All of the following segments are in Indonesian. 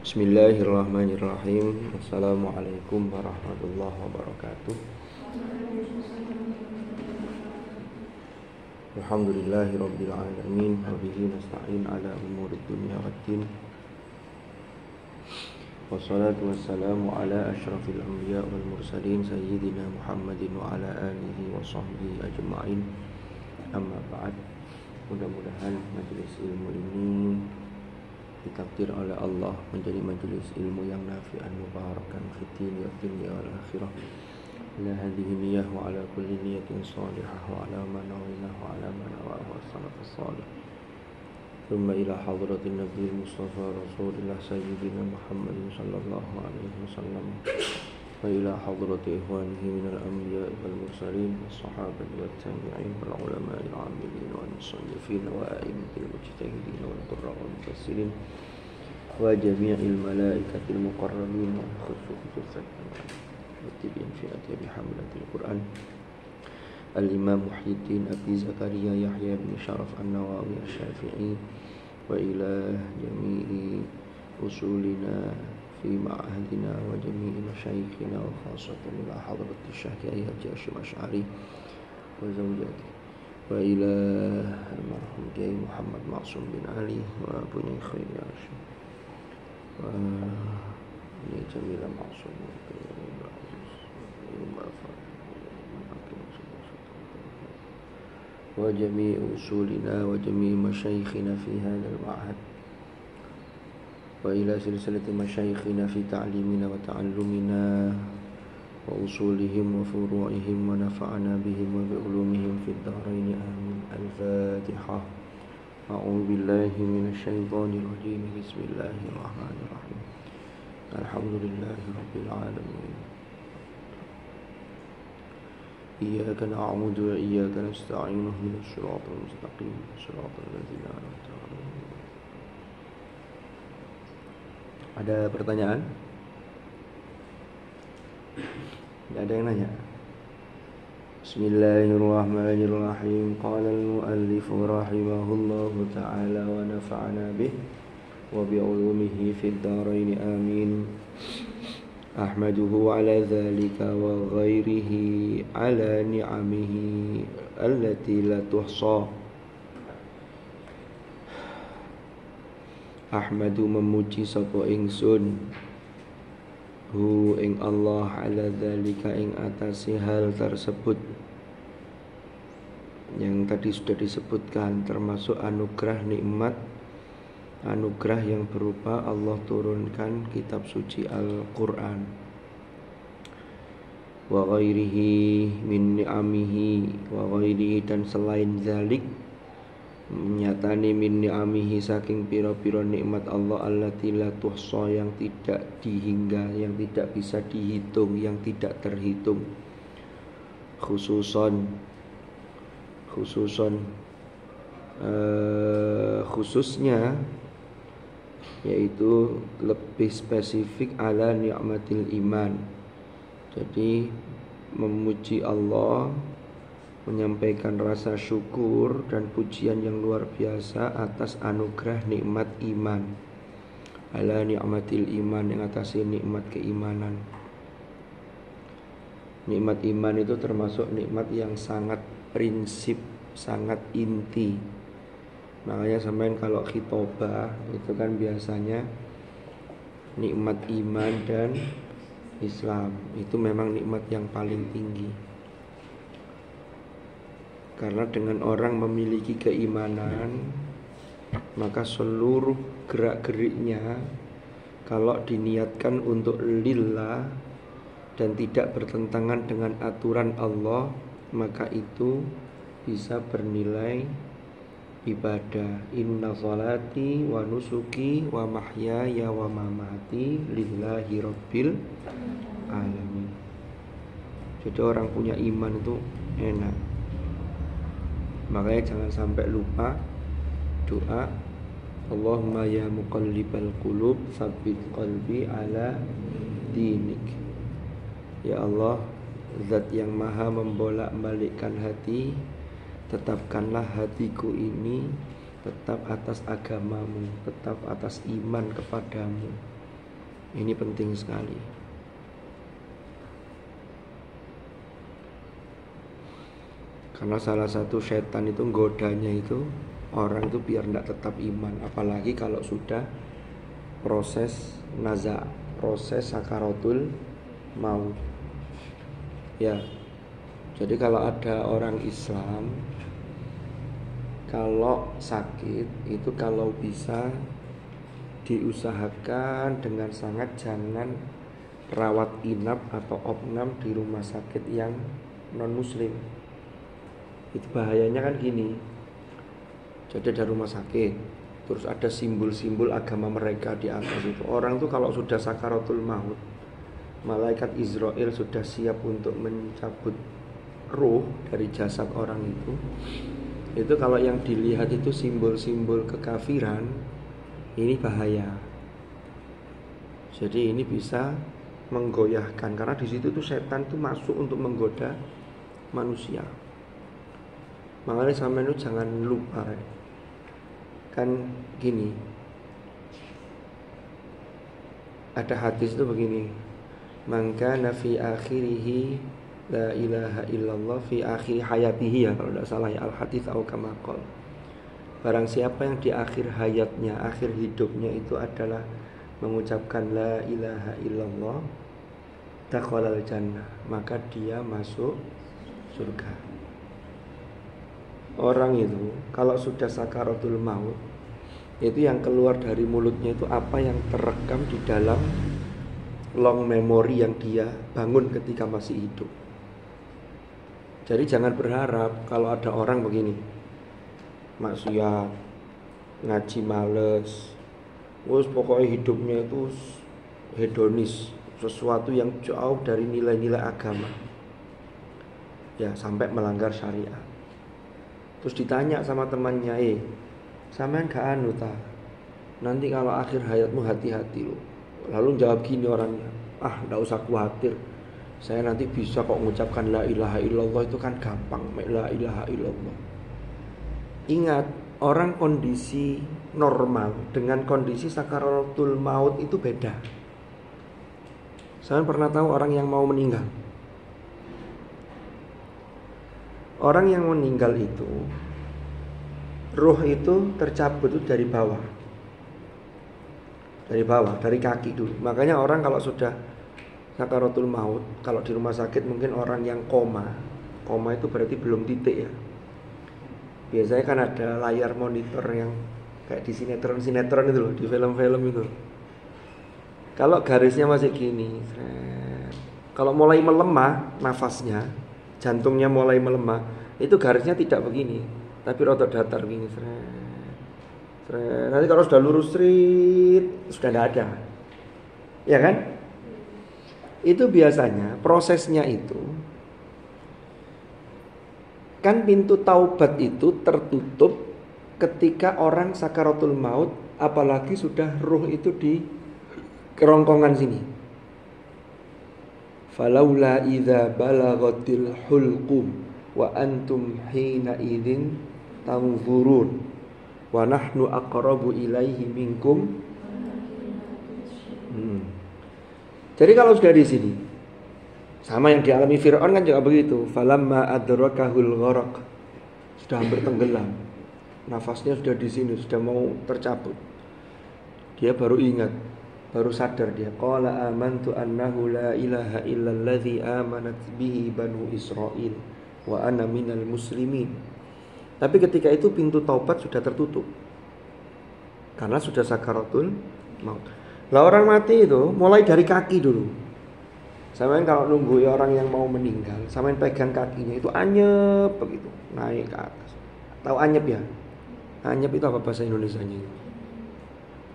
Bismillahirrahmanirrahim. Assalamualaikum warahmatullahi wabarakatuh. Alhamdulillahirabbil alamin wa bihi nasta'in ala umurid dunya waddin. Wassalatu wassalamu ala asyrafil anbiya wal mursalin sayyidina Muhammadin wa ala alihi wa sahbihi ajma'in. Amma ba'd. Mudah-mudahan majelis ilmu ini ditakdir oleh Allah menjadi majelis ilmu yang nafi'an mubarakan fitin wa dunya wal akhirah. Ala hadhihi niyyah wa ala kulli niyatin salihah wa ala man nawina wa ala man nawahu as-salafus salih. Thumma ila hadratin nabiyil mustafa rasulillah sayyidina Muhammadin sallallahu alaihi wasallam wa ila hadrati ikhwanihi minal anbiya wal mursalin was sahabati wat tabi'in wal ulama al 'amilin wal musannifin wa a'immatil mujtahidin wal qurra wal mufassirin wa jami'il malaikatil muqarrabin wa khususan mutibin fi atyabi hamlatil Qur'an Al-Imam Muhyiddin Abi Zakaria Yahya bin Sharaf An-Nawawi Asy-Syafi'i wa ila jami'i usulina fi ma'ahadina wa jami'i masyayikhina wa khasatan ila hadrati Syekh Haji Hasyim Asy'ari wa zawjati wa ila al-marhum Kiai Muhammad Ma'sum bin Ali wa Abu Khair Hasyim wa ini Jamila Ma'sum wa jami'i usulina wa jami'i masyayikhina fi hadzal ma'had wa ila silsilati masyayikhina fi ta'limina wa ta'allumina wa usulihim wa furu'ihim wa nafa'ana bihim wa bi'ulumihim fid dharain amin. Al-Fatihah. A'udzu billahi minasy syaithanir rajim. Bismillahirrahmanirrahim. Alhamdulillahi rabbil alamin. Iyyaka na'budu wa iyyaka nasta'in ihdinas siratal mustaqim siratal ladzina an'amta 'alaihim. Ada pertanyaan? Tidak ada yang nanya. Bismillahirrahmanirrahim. Qala al-muallif rahimahullahu ta'ala wa nafa'ana bih wa bi'ulumihi fid dharain amin. Ahmaduhu ala dzalika wa ghairihi ala ni'amihi allati la tuhsa. Ahmadu memuji sapa ingsun hu ing Allah ala dzalika ing atase hal tersebut yang tadi sudah disebutkan, termasuk anugerah nikmat, anugerah yang berupa Allah turunkan kitab suci Al-Quran. Wa ghairihi min ni'amihi, wa ghairihi dan selain zalik, menyatani min ni'amihi saking pira-pira nikmat Allah allati la tuhsa yang tidak dihingga, yang tidak bisa dihitung, yang tidak terhitung. Khususnya yaitu lebih spesifik ala ni'matil iman. Jadi memuji Allah, menyampaikan rasa syukur dan pujian yang luar biasa atas anugerah nikmat iman. Ala ni'matil iman, yang atas nikmat keimanan. Nikmat iman itu termasuk nikmat yang sangat prinsip, sangat inti. Makanya sampean kalau khitobah itu kan biasanya nikmat iman dan Islam. Itu memang nikmat yang paling tinggi. Karena dengan orang memiliki keimanan, maka seluruh gerak-geriknya kalau diniatkan untuk lillah dan tidak bertentangan dengan aturan Allah, maka itu bisa bernilai ibadah. Inna sholati wa nusuki wa mahyaya wa mamati lillahi rabbil alamin. Jadi orang punya iman itu enak. Makanya jangan sampai lupa doa Allahumma ya muqallibal qulub tsabbit qalbi ala dinik. Ya Allah, Zat yang maha membolak-balikkan hati, tetapkanlah hatiku ini tetap atas agamamu, tetap atas iman kepadamu. Ini penting sekali. Karena salah satu setan itu godanya itu orang itu biar tidak tetap iman, apalagi kalau sudah proses naza, proses sakaratul maut. Ya. Jadi kalau ada orang Islam kalau sakit itu kalau bisa diusahakan dengan sangat jangan rawat inap atau opnam di rumah sakit yang non muslim. Itu bahayanya kan gini. Jadi ada rumah sakit, terus ada simbol-simbol agama mereka di atas itu. Orang tuh kalau sudah sakaratul maut, malaikat Israel sudah siap untuk mencabut ruh dari jasad orang itu. Itu kalau yang dilihat itu simbol-simbol kekafiran, ini bahaya. Jadi ini bisa menggoyahkan, karena di situ tuh setan tuh masuk untuk menggoda manusia. Makanya sampai itu jangan lupa kan gini, ada hadis itu begini, man kana fi akhirihi la ilaha illallah fi akhir hayatihi, ya kalau tidak salah ya, al hadits atau kama qol, barang siapa yang di akhir hayatnya, akhir hidupnya itu adalah mengucapkan la ilaha illallah, dakhalal jannah, maka dia masuk surga. Orang itu kalau sudah sakaratul maut, itu yang keluar dari mulutnya itu apa yang terekam di dalam long memory yang dia bangun ketika masih hidup. Jadi jangan berharap kalau ada orang begini, maksiat, ngaji males, terus pokoknya hidupnya itu hedonis, sesuatu yang jauh dari nilai-nilai agama, ya sampai melanggar syariat. Terus ditanya sama temannya, sampean gak anu ta? Nanti kalau akhir hayatmu hati-hati loh. Lalu jawab gini orangnya, nggak usah khawatir, saya nanti bisa kok mengucapkan la ilaha illallah, itu kan gampang, la ilaha illallah. Ingat, orang kondisi normal dengan kondisi sakaratul maut itu beda. Saya pernah tahu orang yang mau meninggal. Orang yang meninggal itu, ruh itu tercabut itu dari bawah. Dari bawah, dari kaki dulu. Makanya orang kalau sudah sakaratul maut, kalau di rumah sakit mungkin orang yang koma. Koma itu berarti belum titik ya. Biasanya kan ada layar monitor yang kayak di sinetron-sinetron itu loh, di film-film itu. Kalau garisnya masih gini, kalau mulai melemah nafasnya, jantungnya mulai melemah, itu garisnya tidak begini, tapi rotok datar begini. Nanti kalau sudah lurus sudah tidak ada, ya kan? Itu biasanya prosesnya itu kan pintu taubat itu tertutup ketika orang sakaratul maut, apalagi sudah ruh itu di kerongkongan sini. Falaula idza balagatil hulqum wa antum hina idzin tanzurun wa nahnu aqrabu ilaihi minkum. Jadi kalau sudah di sini, sama yang dialami Fir'aun kan juga begitu. Falamma adrakahul gharaq, sudah hampir tenggelam, nafasnya sudah di sini, sudah mau tercabut, dia baru ingat, baru sadar dia. Qala amantu annahu la ilaha illalladzi amanat bihi banu Israil wa ana minal muslimin. Tapi ketika itu pintu taubat sudah tertutup, karena sudah sakaratul maut. Lah orang mati itu mulai dari kaki dulu. Samain kalau nunggu orang yang mau meninggal, samain pegang kakinya itu anyep begitu, naik ke atas. Tahu anyep ya? Anyep itu apa bahasa Indonesianya?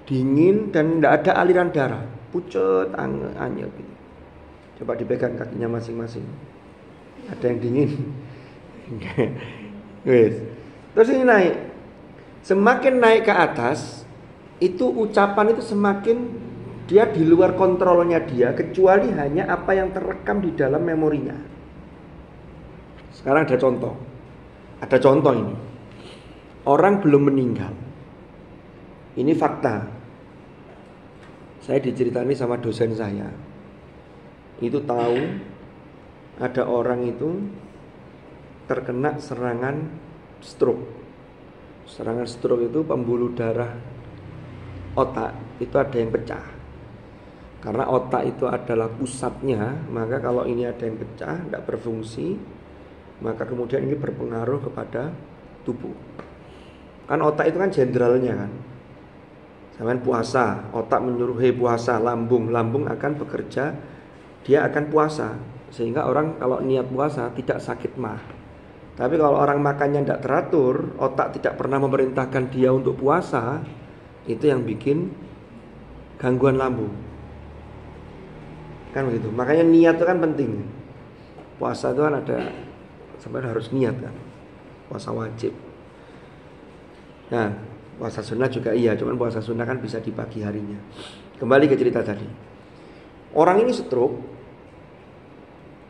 Dingin dan tidak ada aliran darah, pucet, anyep gitu. Coba dipegang kakinya masing-masing. Ada yang dingin. Wes. Terus ini naik. Semakin naik ke atas, itu ucapan itu semakin dia di luar kontrolnya dia, kecuali hanya apa yang terekam di dalam memorinya. Sekarang ada contoh. Ada contoh ini. Orang belum meninggal. Ini fakta. Saya diceritani sama dosen saya. Itu tahu ada orang itu terkena serangan stroke. Serangan stroke itu pembuluh darah otak itu ada yang pecah. Karena otak itu adalah pusatnya, maka kalau ini ada yang pecah, tidak berfungsi, maka kemudian ini berpengaruh kepada tubuh. Kan otak itu kan jenderalnya kan. Sampai puasa, otak menyuruh puasa, lambung akan bekerja, dia akan puasa. Sehingga orang kalau niat puasa tidak sakit mah. Tapi kalau orang makannya tidak teratur, otak tidak pernah memerintahkan dia untuk puasa, itu yang bikin gangguan lambung. Kan begitu. Makanya niat itu kan penting. Puasa itu kan ada, sampai harus niat kan. Puasa wajib. Nah, puasa sunnah juga iya, cuman puasa sunnah kan bisa di pagi harinya. Kembali ke cerita tadi. Orang ini stroke.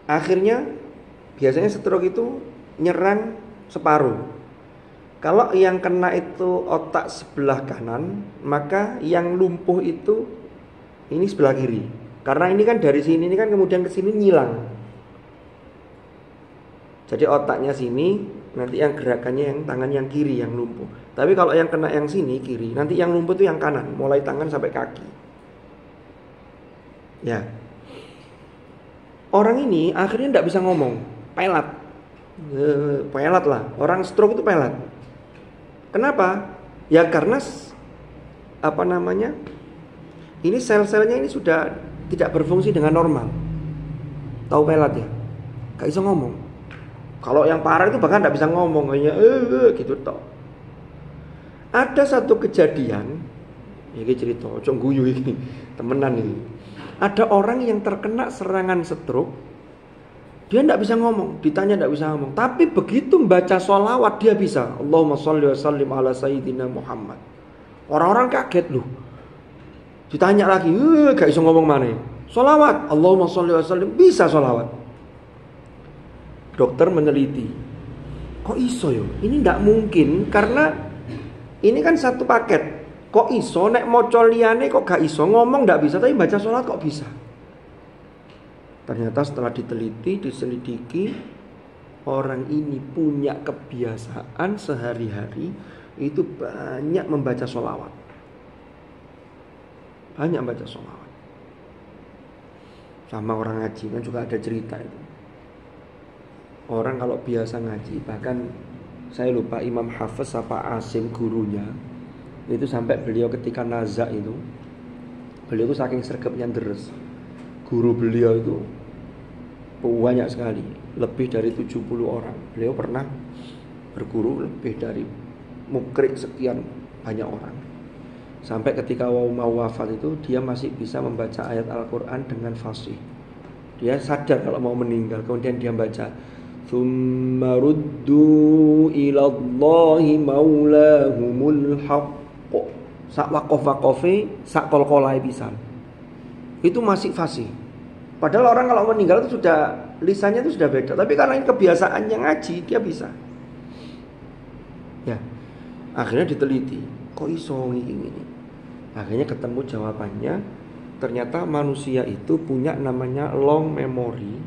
Akhirnya biasanya stroke itu nyerang separuh. Kalau yang kena itu otak sebelah kanan, maka yang lumpuh itu ini sebelah kiri. Karena ini kan dari sini ini kan kemudian ke sini nyilang. Jadi otaknya sini, nanti yang gerakannya yang tangan yang kiri yang lumpuh. Tapi kalau yang kena yang sini kiri, nanti yang lumpuh itu yang kanan, mulai tangan sampai kaki. Ya. Orang ini akhirnya tidak bisa ngomong, pelat. Pelat lah. Orang stroke itu pelat. Kenapa? Ya karena ini sel-selnya ini sudah tidak berfungsi dengan normal. Tahu pelat ya? Gak bisa ngomong. Kalau yang parah itu bahkan tidak bisa ngomong, hanya gitu toh. Ada satu kejadian, ini cerita, cok guyu ini, temenan ini. Ada orang yang terkena serangan stroke, dia tidak bisa ngomong, ditanya tidak bisa ngomong. Tapi begitu membaca sholawat dia bisa. Allahumma sholli wa sallim ala sayyidina Muhammad. Orang-orang kaget loh. Ditanya lagi, gak bisa ngomong mana? Sholawat, Allahumma sholli wa sallim, bisa sholawat. Dokter meneliti, kok iso yo? Ini tidak mungkin karena ini kan satu paket. Kok iso nek maca liyane kok gak iso, ngomong tidak bisa tapi baca sholawat kok bisa? Ternyata setelah diteliti, diselidiki, orang ini punya kebiasaan sehari-hari itu banyak membaca sholawat. Banyak baca sholawat. Sama orang ngaji kan juga ada cerita itu. Orang kalau biasa ngaji, bahkan saya lupa Imam Hafiz apa Asim gurunya, itu sampai beliau ketika nazak itu, beliau itu saking sregepnya deres. Guru beliau itu banyak sekali, lebih dari 70 orang. Beliau pernah berguru lebih dari mukrik sekian banyak orang. Sampai ketika mau wafat itu dia masih bisa membaca ayat Al-Quran dengan fasih. Dia sadar kalau mau meninggal, kemudian dia baca Tsumma ruddu ilallahi maulahumul haqq. Sak waqaf-waqafe, sak kol-kolai pisan. Itu masih fasih. Padahal orang kalau meninggal itu sudah lisannya itu sudah beda, tapi karena ini kebiasaannya ngaji, dia bisa. Ya. Akhirnya diteliti, kok iso ini. Akhirnya ketemu jawabannya. Ternyata manusia itu punya namanya long memory.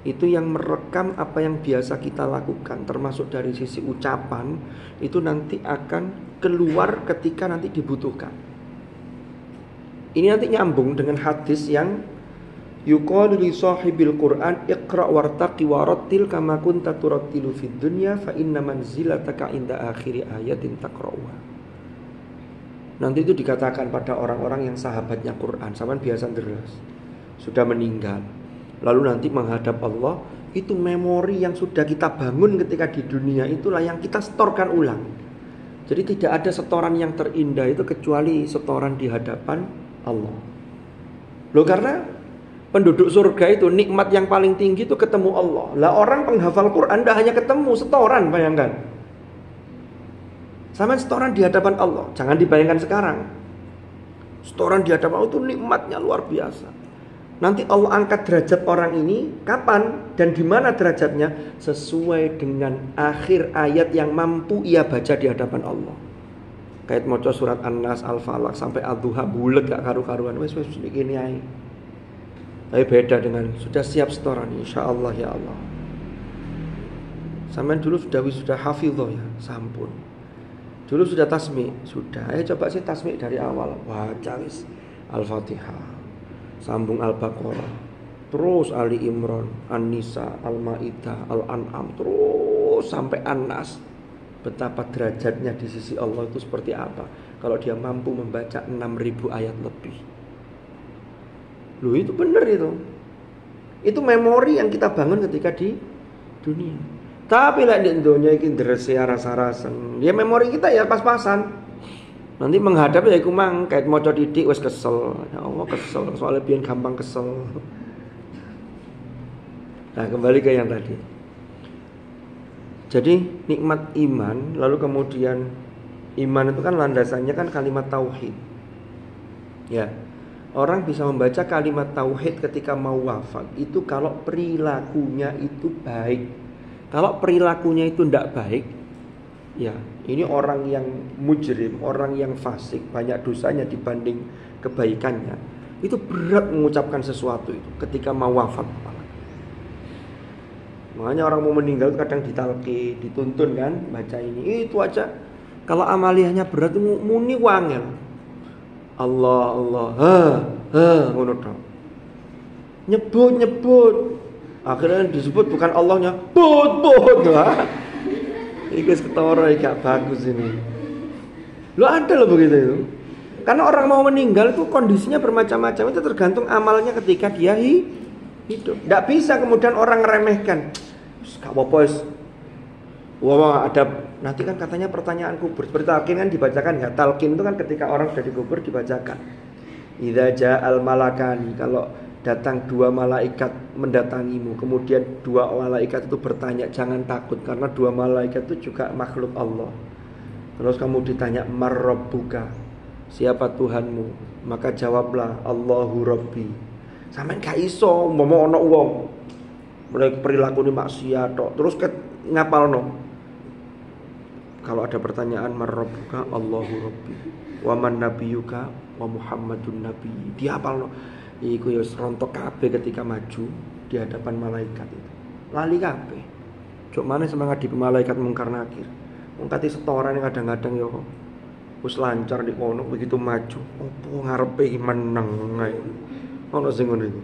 Itu yang merekam apa yang biasa kita lakukan, termasuk dari sisi ucapan, itu nanti akan keluar ketika nanti dibutuhkan. Ini nanti nyambung dengan hadis yang yuqalu li sahibil Qur'an iqra wartaqi warattil kama kunta turattilu fid dunya fa inna manzilataka inda akhiri ayatin taqra'uha. Nanti itu dikatakan pada orang-orang yang sahabatnya Quran, sama biasa deras, sudah meninggal. Lalu nanti menghadap Allah, itu memori yang sudah kita bangun ketika di dunia itulah yang kita setorkan ulang. Jadi tidak ada setoran yang terindah itu kecuali setoran di hadapan Allah. Loh, karena penduduk surga itu nikmat yang paling tinggi itu ketemu Allah. Lah orang penghafal Quran dah hanya ketemu setoran, bayangkan. Sama setoran di hadapan Allah. Jangan dibayangkan sekarang. Setoran di hadapan Allah itu nikmatnya luar biasa. Nanti Allah angkat derajat orang ini kapan dan di mana derajatnya sesuai dengan akhir ayat yang mampu ia baca di hadapan Allah. Kait maca surat An-Nas, Al-Falaq sampai Ad-Duha bulet gak karu-karuan. Wis begini ae. Tapi beda dengan sudah siap setoran insyaallah ya Allah. Sampean dulu sudah hafizah ya, sampun. Dulu sudah tasmi, sudah. Ayo coba sih tasmi dari awal. Baca wis Al-Fatihah. Sambung Al-Baqarah. Terus Ali Imran, An-Nisa, Al-Maidah, Al-An'am, terus sampai An-Nas. Betapa derajatnya di sisi Allah itu seperti apa kalau dia mampu membaca 6.000 ayat lebih. Loh itu benar itu. Itu memori yang kita bangun ketika di dunia. Tapi lek di dunia iki drese rasa-rasen. Ya memori kita ya pas-pasan. Nanti menghadap ya iku mang kait maca didik wis kesel. Ya Allah kesel, soalnya biyen gampang kesel. Nah, kembali ke yang tadi. Jadi nikmat iman, lalu kemudian iman itu kan landasannya kan kalimat tauhid. Ya. Orang bisa membaca kalimat tauhid ketika mau wafat itu kalau perilakunya itu baik. Kalau perilakunya itu tidak baik, ya ini orang yang mujrim, orang yang fasik, banyak dosanya dibanding kebaikannya. Itu berat mengucapkan sesuatu itu ketika mau wafat. Makanya orang mau meninggal kadang ditalki, dituntun kan, baca ini. Itu aja. Kalau amaliyahnya berat itu muni wangel. Allah, ngono tok. Nyebut. Akhirnya disebut bukan Allahnya, but. Wah. Iki ketara gak bagus ini. Lo ada loh begitu itu. Karena orang mau meninggal itu kondisinya bermacam-macam, itu tergantung amalnya ketika dia hidup. Enggak bisa kemudian orang ngeremehkan. Gak apa-apa wis. Wah, ada nanti kan katanya pertanyaan kubur. Seperti talqin kan dibacakan ya. Talqin itu kan ketika orang sudah dikubur dibacakan. Idza ja'al malakani, kalau datang dua malaikat mendatangimu, kemudian dua malaikat itu bertanya, jangan takut karena dua malaikat itu juga makhluk Allah. Terus kamu ditanya marrabbuka, siapa Tuhanmu? Maka jawablah Allahu Rabbi. Sampeyan gak iso umpama ana wong mulai perilaku maksiat tok terus ngapalno. Kalau ada pertanyaan marrabbuka Allahu Rabbi wa man nabiyuka wa Muhammadun nabi, dia hafalno. Iku ya rontok kabeh ketika maju di hadapan malaikat itu. Lali kabeh. Cuk maneh semangat di malaikat mungkar nakir. Wong kate setorane kadang-kadang ya wis lancar di kono begitu maju. Opo ngarepe iki meneng ae. Ono sing ngono iku.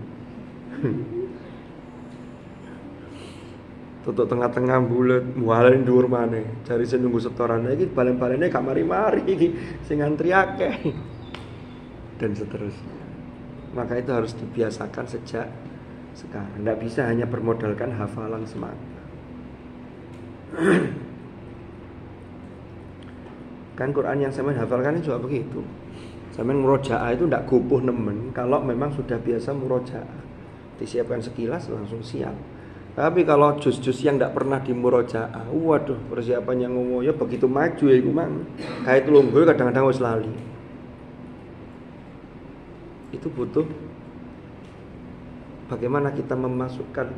Tutuk tengah-tengah bulet, mualen dhuwur maneh. Jari sing nunggu setorane iki balen-balene gak mari-mari iki sing antri akeh. Dan seterusnya. Maka itu harus dibiasakan sejak sekarang. Tidak bisa hanya bermodalkan hafalan semata. Kan Quran yang saya hafalkan juga begitu. Saya murojaah itu tidak gopoh nemen. Kalau memang sudah biasa murojaah, disiapkan sekilas langsung siap. Tapi kalau juz-juz yang tidak pernah dimurojaah, waduh persiapan yang ngomoyo begitu maju ya itu mang. Kayak itu lungguh kadang-kadang wis lali. Itu butuh bagaimana kita memasukkan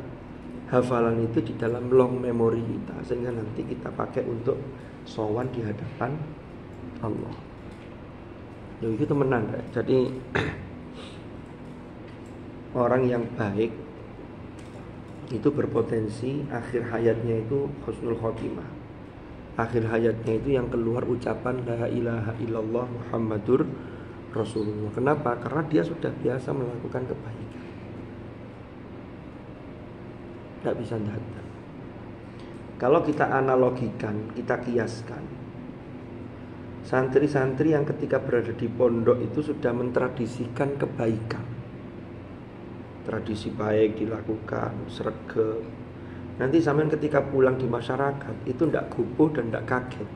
hafalan itu di dalam long memory kita sehingga nanti kita pakai untuk sowan di hadapan Allah. Ya itu temenan. Jadi orang yang baik itu berpotensi akhir hayatnya itu husnul khotimah. Akhir hayatnya itu yang keluar ucapan la ilaha illallah Muhammadur Rasulullah. Kenapa? Karena dia sudah biasa melakukan kebaikan. Tidak bisa datang. Kalau kita analogikan, kita kiaskan, santri-santri yang ketika berada di pondok itu sudah mentradisikan kebaikan. Tradisi baik dilakukan, sregep. Nanti sampean ketika pulang di masyarakat itu tidak gupuh dan tidak kaget.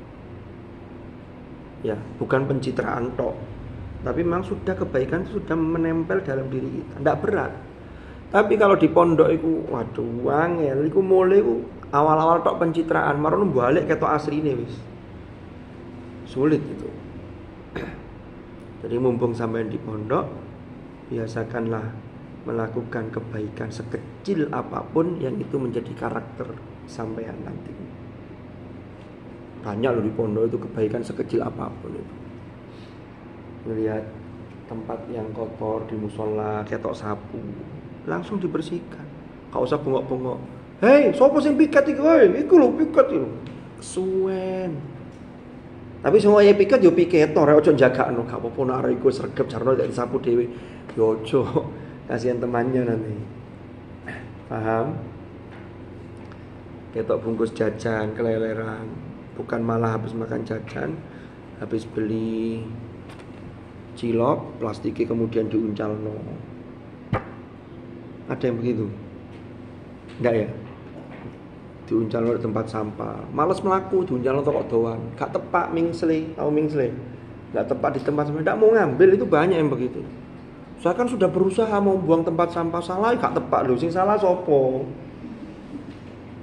Ya, bukan pencitraan tok. Tapi memang sudah kebaikan itu sudah menempel dalam diri kita. Tidak berat. Tapi kalau di pondok itu, waduh, wangel. Itu mulai itu awal-awal tok pencitraan. Marono balik ketok asline wis. Sulit itu. Jadi mumpung sampai di pondok, biasakanlah melakukan kebaikan sekecil apapun yang itu menjadi karakter sampean nanti. Banyak loh di pondok itu kebaikan sekecil apapun itu. Melihat tempat yang kotor di musola, ketok sapu, langsung dibersihkan. Gak usah bengok-bengok. Hei, sopo sing piket iku? Iku lho piket iku. Kesuwen. Tapi semua yang piket yo piket to, ora ojo jagakno, gak apa-apa nek arek iku sregep jarno nek disapu dhewe. Yo ojo, kasihan temannya nanti. Paham? Ketok bungkus jajan keleleran, bukan malah habis makan jajan, habis beli cilok, plastiknya kemudian diuncalno. Ada yang begitu? Enggak ya? Diuncalno di tempat sampah. Males melaku, diuncalno toko doan. Gak tepak mingsle, tahu mingsle? Gak tepak di tempat sampah, enggak mau ngambil, itu banyak yang begitu. Saya kan sudah berusaha mau buang tempat sampah, salah gak tepak lho, sing salah sopo?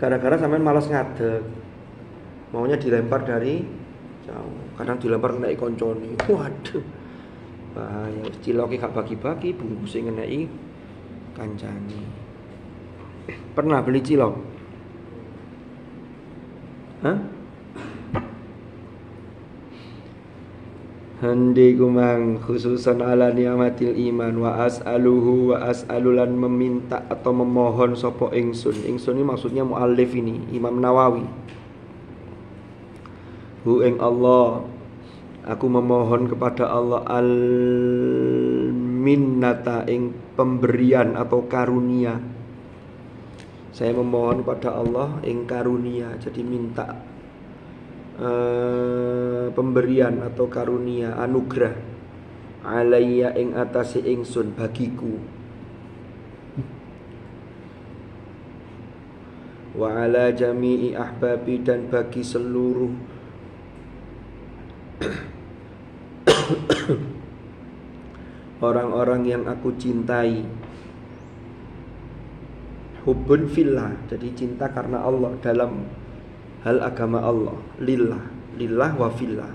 Gara-gara sampean malas ngadeg. Maunya dilempar dari jauh. Kadang dilempar kena koncone. Waduh. Bahaya, ciloke gak bagi-bagi, bungkusnya ngenai kancane. Pernah beli cilok? Hah? Handi kumang khususan ala ni'matil iman wa as'aluhu wa as'alulan meminta atau memohon sopo ingsun. Ingsun ini maksudnya muallif ini, Imam Nawawi. Hu ing Allah, aku memohon kepada Allah al-minnata ing pemberian atau karunia. Saya memohon kepada Allah ing karunia, jadi minta pemberian atau karunia, anugerah alayya ing atase ingsun, bagiku, wa ala jami'i ahbabi, dan bagi seluruh orang-orang yang aku cintai. Hubbun fillah, jadi cinta karena Allah dalam hal agama Allah. Lillah, lillah wa fillah.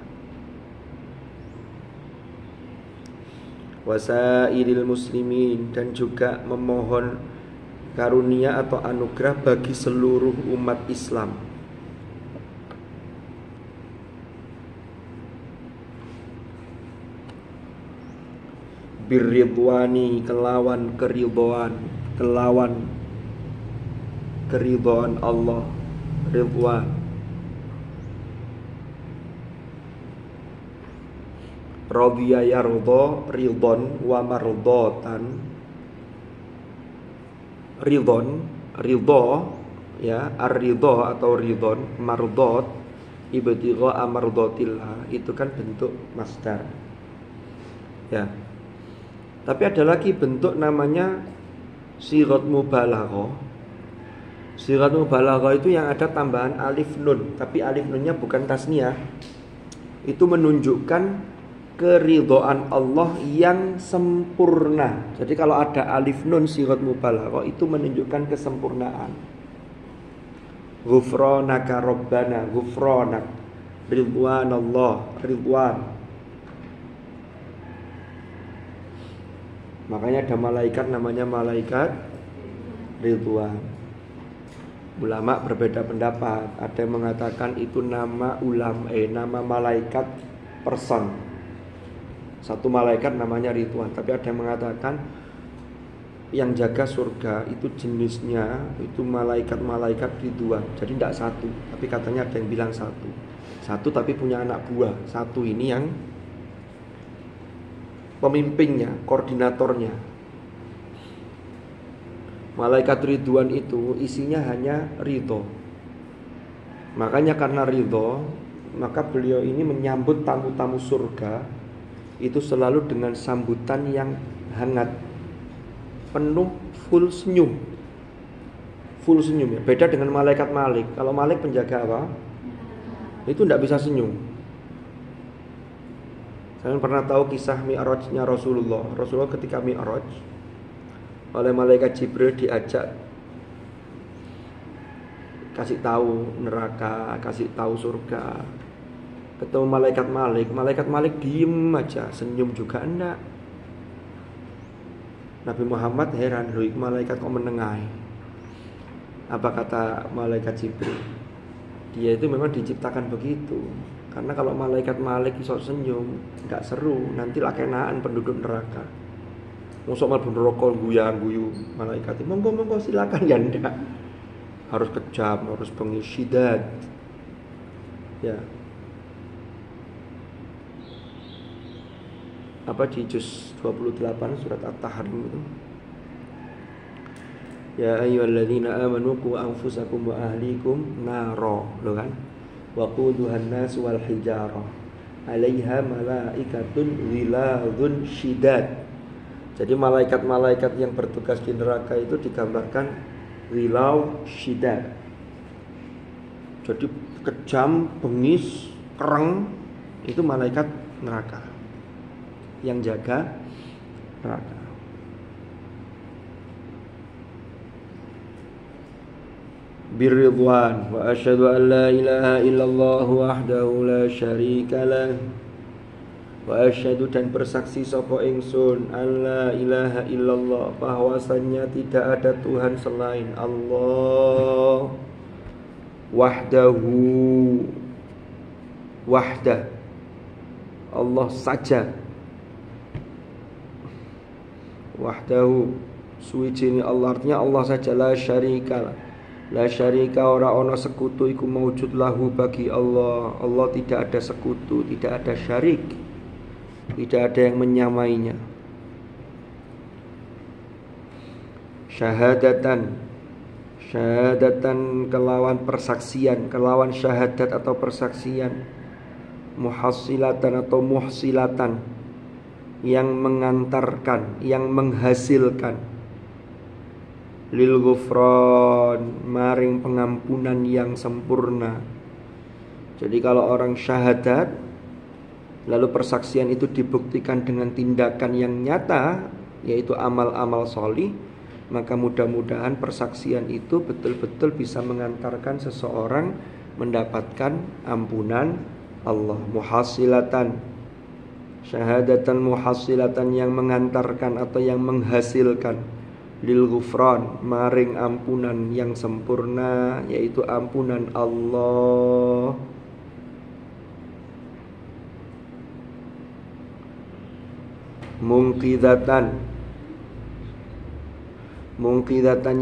Wasairil muslimin, dan juga memohon karunia atau anugerah bagi seluruh umat Islam. Birridwani, kelawan keridhaan, kelawan keridhaan Allah, ridwan. Radhiya yardha ridhon wa mardhatan. Ridhon, ridha ya, ar-ridha atau ridhon, mardhat ibtigha amardhatillah, itu kan bentuk masdar. Ya. Tapi ada lagi bentuk namanya sighat mubalaghah. Sighat mubalaghah itu yang ada tambahan alif nun, tapi alif nunnya bukan tasniyah. Itu menunjukkan keridhaan Allah yang sempurna. Jadi kalau ada alif nun sighat mubalaghah itu menunjukkan kesempurnaan. Ghufranaka rabbana, ghufranak, ridwanallah, ridwan. Makanya ada malaikat namanya malaikat ridwan. Ulama berbeda pendapat. Ada yang mengatakan itu nama nama malaikat person. Satu malaikat namanya ridwan. Tapi ada yang mengatakan yang jaga surga itu jenisnya itu malaikat-malaikat ridwan. Jadi tidak satu. Tapi katanya ada yang bilang satu. Satu tapi punya anak buah. Satu ini yang pemimpinnya, koordinatornya. Malaikat ridwan itu isinya hanya ridho. Makanya karena ridho, maka beliau ini menyambut tamu-tamu surga itu selalu dengan sambutan yang hangat, penuh full senyum. Full senyum ya. Beda dengan malaikat Malik. Kalau Malik penjaga apa? Itu tidak bisa senyum. Saya pernah tahu kisah Mi'rajnya Rasulullah. Rasulullah ketika Mi'raj oleh malaikat Jibril diajak kasih tahu neraka, kasih tahu surga. Ketemu malaikat Malik diem aja, senyum juga enggak. Nabi Muhammad heran, loh malaikat kok menengahi. Apa kata malaikat Jibril? Dia itu memang diciptakan begitu. Karena kalau malaikat iso senyum, nggak seru, nanti lakenaan penduduk neraka. Mosok mlebu neraka guyu malaikat. Monggo silakan ya ndak. Harus kejam, harus pengisyidat. Ya. Apa di juz 28 surat At-Tahrim itu? Ya ayyuhalladzina amanu qu anfusakum wa ahlikum naro, loh kan? Wa quduhan nas wal hijarah 'alaiha malaikatun ghiladun syidad. Jadi malaikat-malaikat yang bertugas di neraka itu digambarkan ghilaw syidad. Jadi kejam, bengis, kereng, itu malaikat neraka yang jaga neraka. Birridwan wa asyhadu an la ilaha illallah wahdahu la syarika lah wa asyhadu dan bersaksi sapa ingsun an la ilaha illallah bahwasannya tidak ada Tuhan selain Allah wahdahu wahdah Allah saja wahdahu suwijine Allah artinya Allah saja la syarika la syarika ora ana sekutu iku maujud lahu bagi Allah. Allah tidak ada sekutu, tidak ada syarik, tidak ada yang menyamainya. Syahadatan kelawan persaksian, kelawan syahadat atau persaksian. Muhassilatan atau muhsilatan yang mengantarkan, yang menghasilkan lil ghufran maring pengampunan yang sempurna. Jadi kalau orang syahadat lalu persaksian itu dibuktikan dengan tindakan yang nyata, yaitu amal-amal sholih, maka mudah-mudahan persaksian itu betul-betul bisa mengantarkan seseorang mendapatkan ampunan Allah. Muhassilatan, syahadatan muhassilatan yang mengantarkan atau yang menghasilkan lil ghufran maring ampunan yang sempurna, yaitu ampunan Allah. Mungkidatan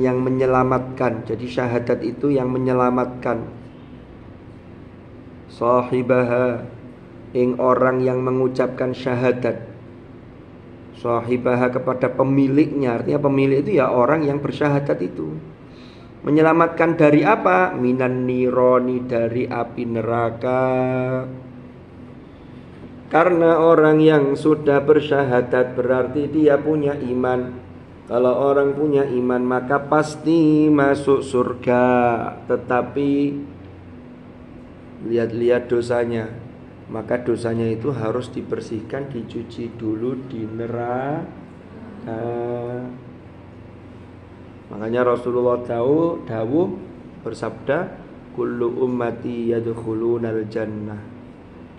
yang menyelamatkan. Jadi syahadat itu yang menyelamatkan sahibaha ing orang yang mengucapkan syahadat. Sahibaha kepada pemiliknya. Artinya pemilik itu ya orang yang bersyahadat itu. Menyelamatkan dari apa? Minan nironi, dari api neraka. Karena orang yang sudah bersyahadat berarti dia punya iman. Kalau orang punya iman maka pasti masuk surga. Tetapi lihat-lihat dosanya, maka dosanya itu harus dibersihkan, dicuci dulu di neraka. Makanya Rasulullah dawuh bersabda, kullu ummati yadkhulunal jannah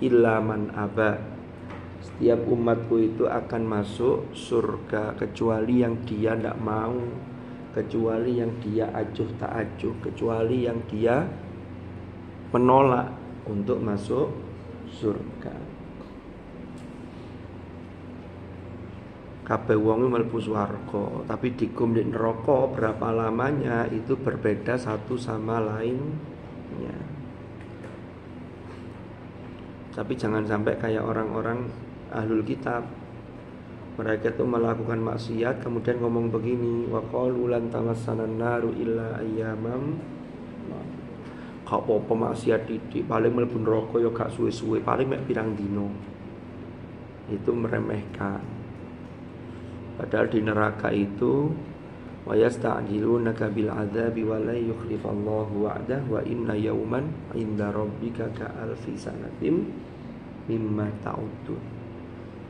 illa man aba. Setiap umatku itu akan masuk surga kecuali yang dia tidak mau, kecuali yang dia acuh tak acuh, kecuali yang dia menolak untuk masuk surga. Kabeh wong mlebu swarga, tapi dikum di neraka berapa lamanya itu berbeda satu sama lainnya. Tapi jangan sampai kayak orang-orang ahlul kitab. Mereka itu melakukan maksiat kemudian ngomong begini, wa qalu lan tamassanan naru illa ayyamam. Gak apa-apa maksiat didik, paling mlebu neraka ya gak suwe-suwe, paling mek pirang dino. Itu meremehkan. Padahal di neraka itu wa yasta'jilunaka bil adzabi wa la yukhlifallahu wa'dah wa inna yawman 'inda rabbika ka alfi sanatin mimma ta'udun.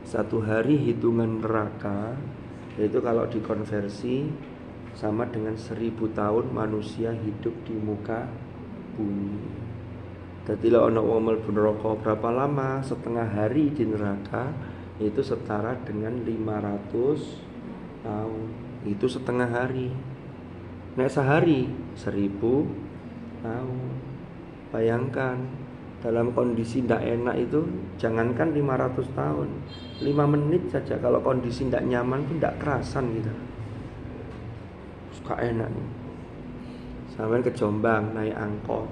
Satu hari hitungan neraka itu kalau dikonversi sama dengan 1000 tahun manusia hidup di muka bumi. Jadi kalau ana wong mlebu neraka berapa lama? Setengah hari di neraka itu setara dengan 500 tahun. Itu setengah hari. Nek sehari 1000 tahun. Bayangkan dalam kondisi tidak enak itu, jangankan 500 tahun, 5 menit saja kalau kondisi tidak nyaman itu tidak kerasan gitu. Suka enak nih. Sampai ke Jombang naik angkot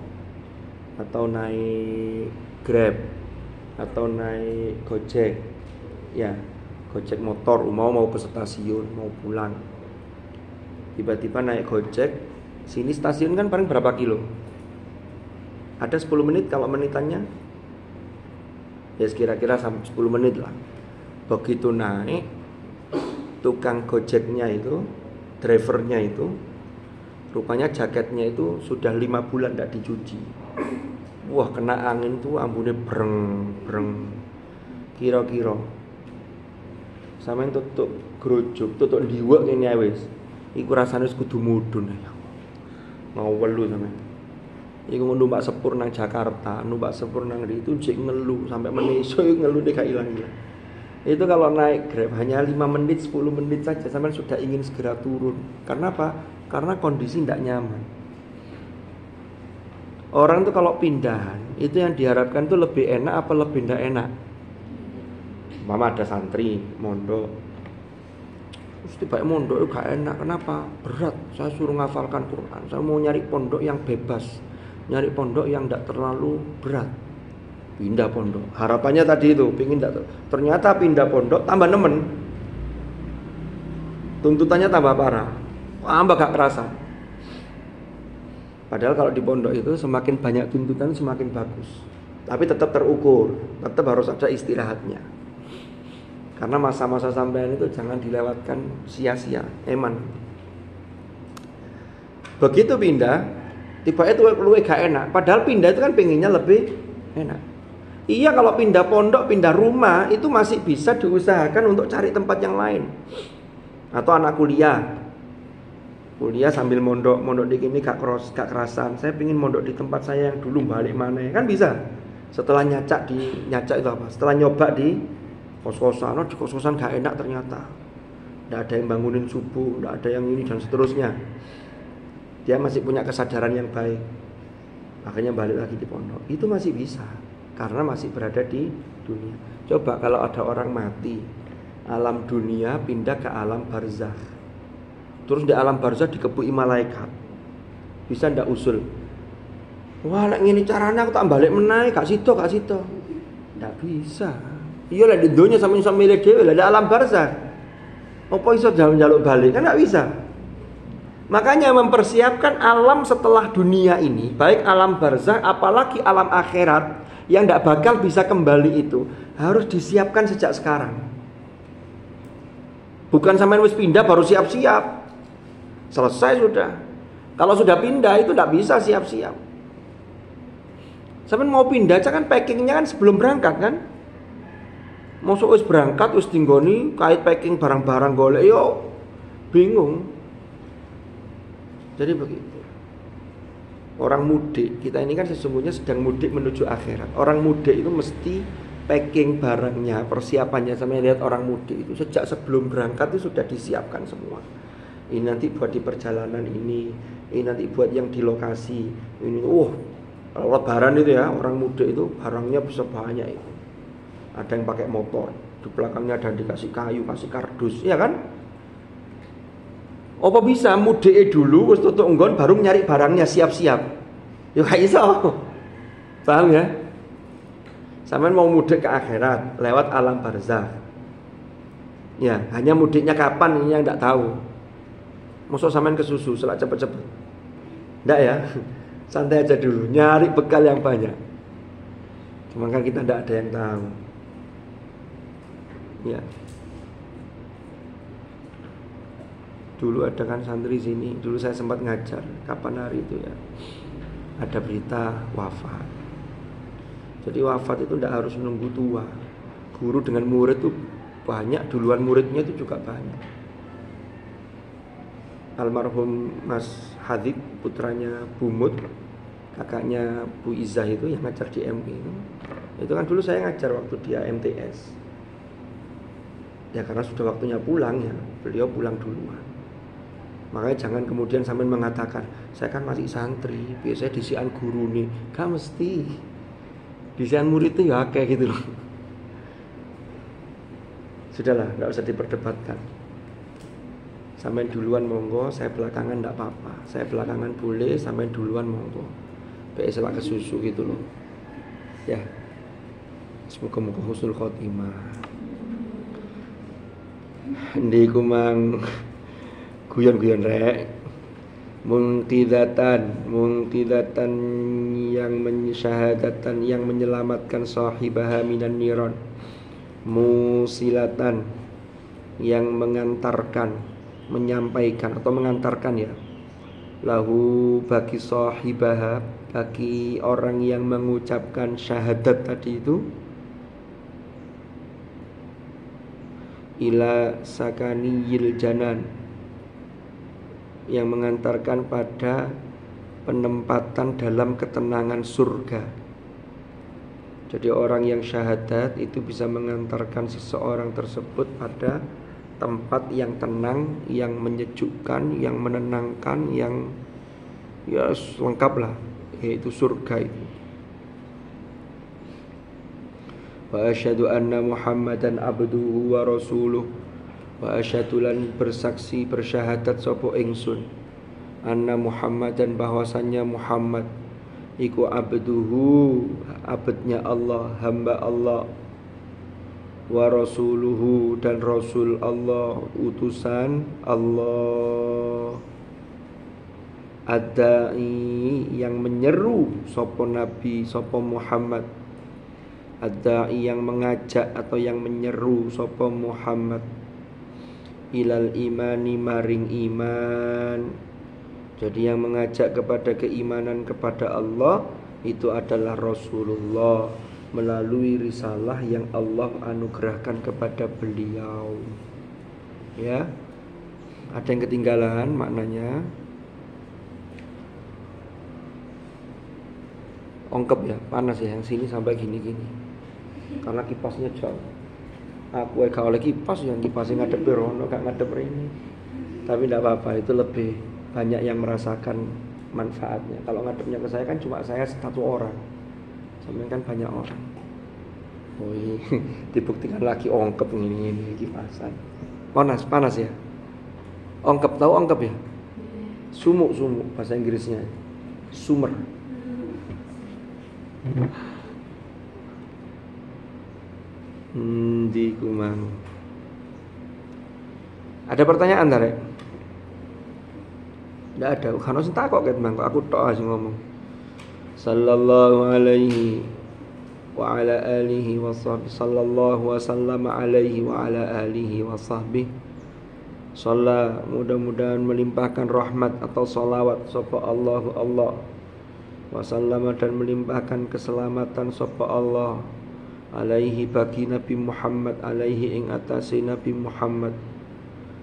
atau naik Grab atau naik Gojek, ya Gojek motor, mau ke stasiun, mau pulang, tiba-tiba naik Gojek, sini stasiun kan paling berapa kilo? Ada 10 menit kalau menitannya, ya kira-kira 10 menit lah. Begitu naik, tukang Gojeknya itu, drivernya itu, rupanya jaketnya itu sudah 5 bulan tidak dicuci. Wah, kena angin tuh ambune breng. Kira-kira sampeyan tutuk grujuk, tutuk ndiwek ngene ae wis. Iku rasane wis kudu mudhun ya. Mau welu sampeyan. Iku numpak sepur nang Jakarta, numpak sepur nang itu jek ngelu sampai meneso ngelune gak ilang-ilang. Itu kalau naik Grab hanya 5 menit, 10 menit saja sampeyan sudah ingin segera turun. Karena apa? Karena kondisi tidak nyaman. Orang tuh kalau pindahan, itu yang diharapkan tuh lebih enak apa lebih tidak enak? Mama ada santri, mondok. Terus tiba mondok itu gak enak, kenapa? Berat, saya suruh ngafalkan Quran. Saya mau nyari pondok yang bebas, nyari pondok yang tidak terlalu berat. Pindah pondok, harapannya tadi itu, pingin tidak. Ternyata pindah pondok, tambah nemen. Tuntutannya tambah parah, tambah gak kerasa. Padahal kalau di pondok itu semakin banyak tuntutan semakin bagus. Tapi tetap terukur, tetap harus ada istirahatnya. Karena masa-masa sampean itu jangan dilewatkan sia-sia, eman. Begitu pindah, tiba-tiba itu luwih gak enak. Padahal pindah itu kan pengennya lebih enak. Iya, kalau pindah pondok, pindah rumah itu masih bisa diusahakan untuk cari tempat yang lain. Atau anak kuliah sambil mondok di sini gak kerasan. Saya pengen mondok di tempat saya yang dulu, balik mana kan bisa. Setelah nyacak itu apa? Setelah nyoba di kos-kosan, di kos-kosan gak enak ternyata. Tidak ada yang bangunin subuh, tidak ada yang ini dan seterusnya. Dia masih punya kesadaran yang baik. Akhirnya balik lagi di pondok. Itu masih bisa karena masih berada di dunia. Coba kalau ada orang mati, alam dunia pindah ke alam barzakh. Terus di alam barzakh dikepui malaikat. Bisa ndak usul? Wah, nek ngene carane aku tak balik meneh, gak sida. Ndak bisa. Iya lah di dunia sampe milih dhewe lah di alam barzakh. Apa iso njaluk balik? Kan ndak bisa. Makanya mempersiapkan alam setelah dunia ini, baik alam barzakh apalagi alam akhirat yang ndak bakal bisa kembali itu, harus disiapkan sejak sekarang. Bukan sampean wis pindah baru siap-siap. Selesai sudah. Kalau sudah pindah itu tidak bisa siap-siap. Sampai mau pindah aja kan packingnya kan sebelum berangkat kan. Mosok wis berangkat wis tinggoni kait packing barang-barang golek yo bingung. Jadi begitu. Orang mudik, kita ini kan sesungguhnya sedang mudik menuju akhirat. Orang mudik itu mesti packing barangnya, persiapannya. Sampai lihat orang mudik itu sejak sebelum berangkat itu sudah disiapkan semua. Ini nanti buat di perjalanan ini nanti buat yang di lokasi ini. Kalau lebaran itu ya orang mudik itu barangnya bisa banyak itu. Ada yang pakai motor, di belakangnya ada dikasih kayu, kasih kardus, ya kan? Apa bisa mudik dulu wis tutuk nggon baru nyari barangnya siap-siap. Ya gak iso. Paham ya? Sampeyan mau mudik ke akhirat lewat alam barzakh. Ya, hanya mudiknya kapan ini yang enggak tahu. Mosok sampean ke susu selak cepet-cepet. Enggak ya. Santai aja dulu, nyari bekal yang banyak. Cuma kan kita enggak ada yang tahu. Ya. Dulu ada kan santri sini, dulu saya sempat ngajar. Kapan hari itu ya? Ada berita wafat. Jadi wafat itu enggak harus menunggu tua. Guru dengan murid itu banyak, duluan muridnya itu juga banyak. Almarhum Mas Hadib, putranya Bu Mut, kakaknya Bu Izzah itu yang ngajar di MI itu kan dulu saya ngajar waktu dia MTS. Ya karena sudah waktunya pulang ya, beliau pulang duluan. Makanya jangan kemudian sampean mengatakan, saya kan masih santri, biasanya disian guru nih. Gak mesti. Disian murid itu ya kayak gitu loh. Sudahlah, gak usah diperdebatkan. Sampean duluan monggo, saya belakangan gak apa-apa. Saya belakangan boleh, sampean duluan monggo. Biasalah kesusu gitu loh. Ya. Semoga-moga husnul khotimah. Ndiku mang guyon-guyon rek. Mungkidatan yang mensyahadatan yang menyelamatkan sahibaha minan niron. Musilatan yang mengantarkan, menyampaikan atau mengantarkan ya. Lahu bagi sahibaha, bagi orang yang mengucapkan syahadat tadi itu, ila sakaniyil janan, yang mengantarkan pada penempatan dalam ketenangan surga. Jadi orang yang syahadat itu bisa mengantarkan seseorang tersebut pada tempat yang tenang, yang menyejukkan, yang menenangkan, yang ya lengkap lah, yaitu surga itu. Wa asyhadu anna Muhammadan abduhu wa rasuluh. Wa asyhadu lan bersaksi bersyahadat sapa ingsun anna Muhammadan bahwasannya Muhammad iku abduhu, abdnya Allah, hamba Allah, wa rasuluhu dan rasul Allah, utusan Allah, ad-da'i yang menyeru sapa nabi sapa Muhammad, ad-da'i yang mengajak atau yang menyeru sapa Muhammad, ilal imani maring iman. Jadi yang mengajak kepada keimanan kepada Allah itu adalah Rasulullah melalui risalah yang Allah anugerahkan kepada beliau. Ya. Ada yang ketinggalan maknanya? Ongkep ya, panas ya, yang sini sampai gini-gini. Karena kipasnya jauh. Aku gak oleh kipas, yang kipasnya ngadep rono, gak ngadep ini. Tapi tidak apa-apa, itu lebih banyak yang merasakan manfaatnya. Kalau ngadepnya ke saya kan cuma saya satu orang, sampai kan banyak orang. Oh ini dibuktikan lagi ongkep ini kipasan. Panas ya. Ongkep, tahu ongkep ya? Sumuk bahasa Inggrisnya. Sumer. Di kumang. Ada pertanyaan Tarek? Tidak ada. Kan harus takut kan bang. Aku tok aja ngomong. Sallallahu alaihi wa ala alihi wa sahbihi. Sallallahu wa sallama alaihi wa ala alihi wa sahbihi. Salat mudah-mudahan melimpahkan rahmat atau salawat sapa Allahu Allah. Wa sallama dan melimpahkan keselamatan sapa Allah alaihi bagi Nabi Muhammad, alaihi ing atase Nabi Muhammad,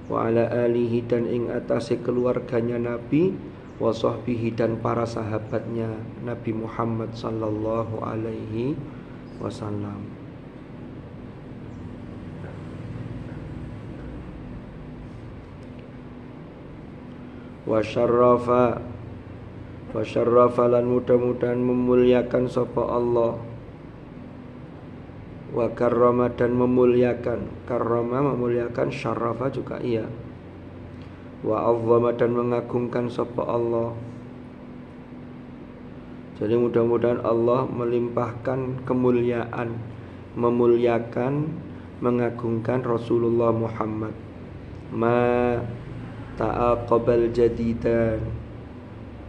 wa ala alihi dan ing atase keluarganya Nabi, wa sahbihi dan para sahabatnya Nabi Muhammad sallallahu alaihi wasallam. Wa syarrafa lan mudah-mudahan memuliakan sapa Allah, wa karrama dan memuliakan, karrama memuliakan, syarrafa juga iya, wa azzama dan mengagungkan sapa Allah. Jadi mudah-mudahan Allah melimpahkan kemuliaan, memuliakan, mengagungkan Rasulullah Muhammad. Ma ta'aqabal jadidan,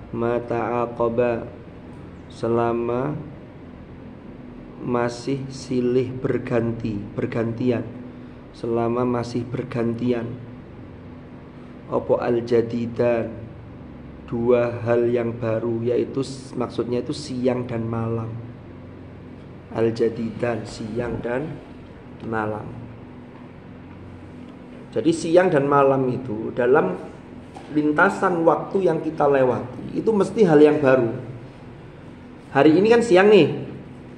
ma ta'aqaba selama masih silih bergantian, selama masih bergantian, opo al-jadidan, dua hal yang baru, yaitu maksudnya itu siang dan malam. Al-jadidan, siang dan malam. Jadi siang dan malam itu dalam lintasan waktu yang kita lewati itu mesti hal yang baru. Hari ini kan siang nih,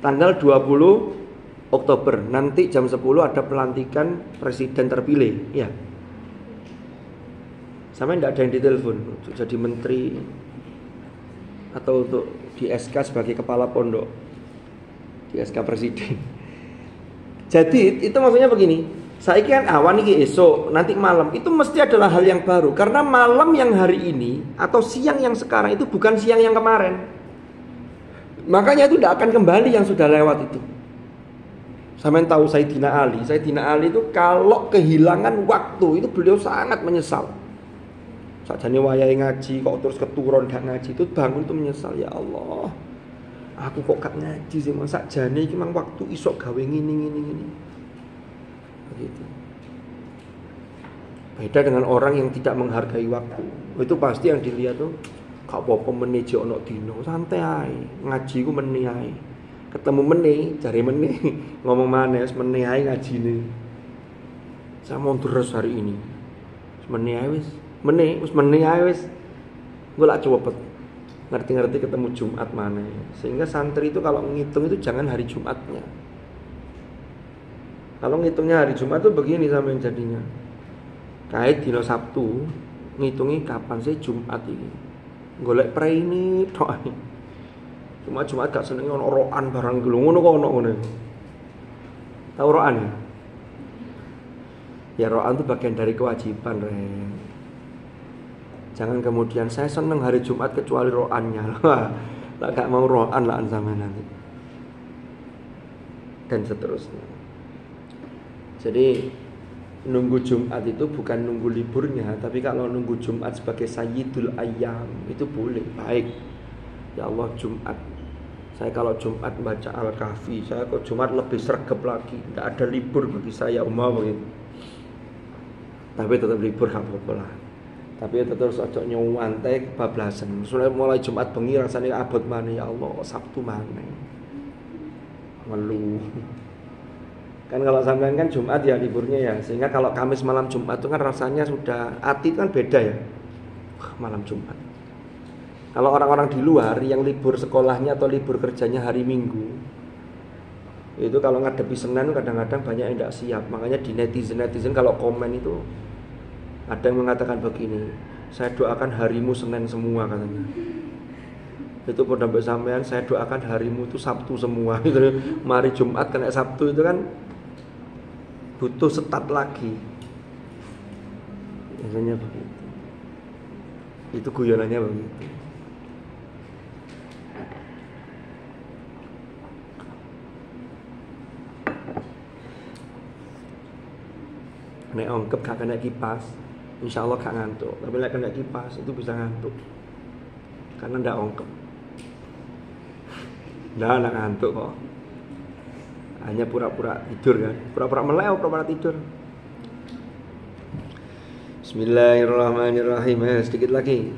tanggal 20 Oktober. Nanti jam 10 ada pelantikan presiden terpilih, ya. Sampai tidak ada yang ditelepon untuk jadi menteri atau untuk di SK sebagai kepala pondok, di SK presiden. Jadi itu maksudnya begini, saya kan awan ini esok, nanti malam, itu mesti adalah hal yang baru. Karena malam yang hari ini atau siang yang sekarang itu bukan siang yang kemarin. Makanya itu tidak akan kembali yang sudah lewat itu. Sampai tahu Sayyidina Ali itu kalau kehilangan waktu itu beliau sangat menyesal. Sakjane wayahe ngaji kok terus keturun gak ngaji, itu bangun tuh menyesal, ya Allah. Aku kok gak ngaji sih, sakjane iki mang waktu isok gawe ngene. Begitu. Beda dengan orang yang tidak menghargai waktu. Itu pasti yang dilihat tuh gak apa-apa meneh ono dino, santai ae. Ngaji ku meneh ae. Ketemu meneh, jare meneh, ngomong maneh wis meneh ae ngajine. Saya mau terus hari ini. Meneh ae wis. Meneh ae wis. Gue lak cepet. Ngerti-ngerti ketemu Jumat mana. Sehingga santri itu kalau ngitung itu jangan hari Jumatnya. Kalau ngitungnya hari Jumat tuh begini sampean jadinya. Kait dino Sabtu, ngitungi kapan sih Jumat ini. Golek praine tok ae. Cuma Jumat gak seneng ono roan barang gitu. Ngono kok ono ngene. Tahu roan ya? Ya roan itu bagian dari kewajiban, Ren. Jangan kemudian saya seneng hari Jumat kecuali roannya. Lah gak mau roan lah sama nanti. Dan seterusnya. Jadi nunggu Jumat itu bukan nunggu liburnya, tapi kalau nunggu Jumat sebagai sayyidul ayyam itu boleh, baik. Ya Allah Jumat. Saya kalau Jumat baca Al-Kahfi, saya kok Jumat lebih sregep lagi. Tidak ada libur bagi saya begitu. Tapi tetap libur gak apa-apa lah. Tapi tetap harus ojo nyuwantai kebablasan. Mulai Jumat bengi rasanya abot mana, ya Allah Sabtu mana. Ngeluh. Kan kalau sampean kan Jumat ya liburnya ya. Sehingga kalau Kamis malam Jumat itu kan rasanya sudah hati kan beda ya. Malam Jumat. Kalau orang-orang di luar yang libur sekolahnya atau libur kerjanya hari Minggu, itu kalau ngadepi Senin kadang-kadang banyak yang tidak siap. Makanya di netizen kalau komen itu ada yang mengatakan begini, saya doakan harimu Senin semua katanya. Itu pada sampean saya doakan harimu itu Sabtu semua. Itu mari Jumat kena Sabtu itu kan butuh setat lagi. Biasanya begitu. Itu guyonannya begitu. Nek ongkep gak kena kipas, insya Allah gak ngantuk. Tapi nek kena kipas itu bisa ngantuk. Karena ndak ongkep. Ndak ngantuk kok. Hanya pura-pura tidur kan. Pura-pura melek, pura-pura tidur. Bismillahirrahmanirrahim. Sedikit lagi.